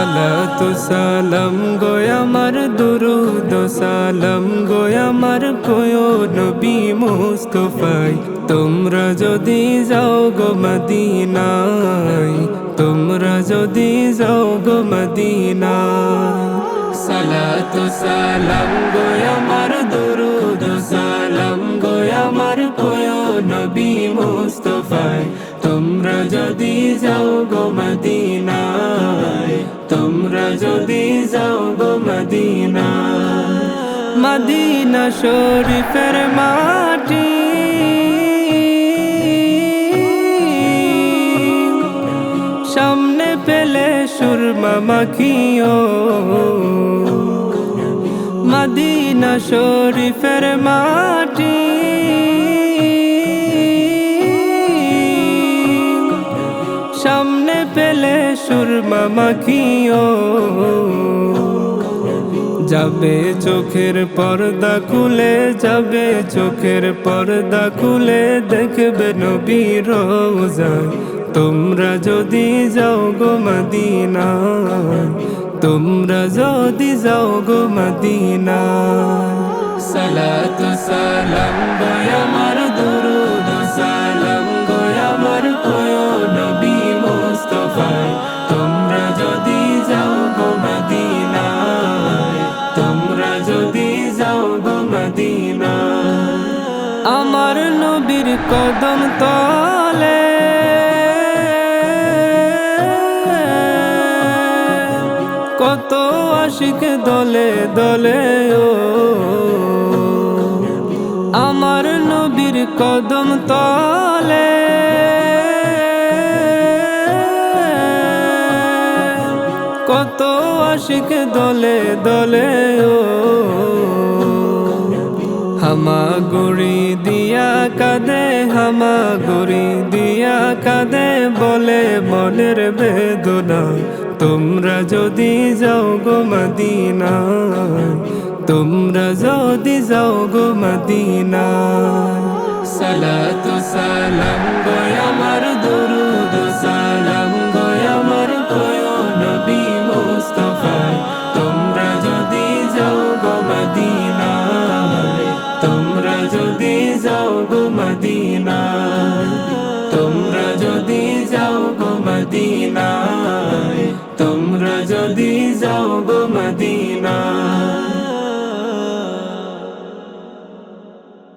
সালাতু সালাম গো আমার দুরুদ সালাম গো আমার কোয় নবী মুস্তাফায় তোমরা যদি যাও গো মদিনায় তোমরা যদি যাও গো মদিনায় সালাতু সালাম গো আমার দুরুদ সালাম গো আমার কোয় নবী মুস্তাফায় তোমরা যদি যাও গো মদিনায় তোমরা যদি যাও গো মদিনায় মদিনা শরীফের মাটি সামনে পেলে সুরমা মাখিও মদিনা শরীফের মাটি সামনে পেলে সুরমা মাখিও যাবে চোখের পর্দা খুলে যাবে চোখের পর্দা খুলে দেখবে নবীর রওজা তোমরা যদি যাও গো মদিনা তোমরা যদি যাও গো মদিনা সালাতু সালাম গো আমার দুরুদ সালাম গো আমার কোয় নবী মুস্তাফায় তোমরা যদি যাও গো মদিনা তোমরা যদি যাও গো মদিনা আমার নবীর কদম তলে কত আশিক দলে দলে ও আমার নবীর কদম তলে কত আশিক দলে দলে ও হামাগুড়ি দিয়া কাঁদে হামাগুড়ি দিয়া কাঁদে বলে মনের বেদনা তোমরা যদি যাও গো মদিনা তোমরা যদি যাও গো মদিনা সালাতু সালাম গো আমার দুরুদ সালাম গো আমার কোয় নবী মুস্তাফায় তোমরা যদি যাও গো মদিনা তোমরা যদি যাও গো মদিনা তোমরা যদি যাও গো মদিনা তোমরা যদি যাও গো মদিনা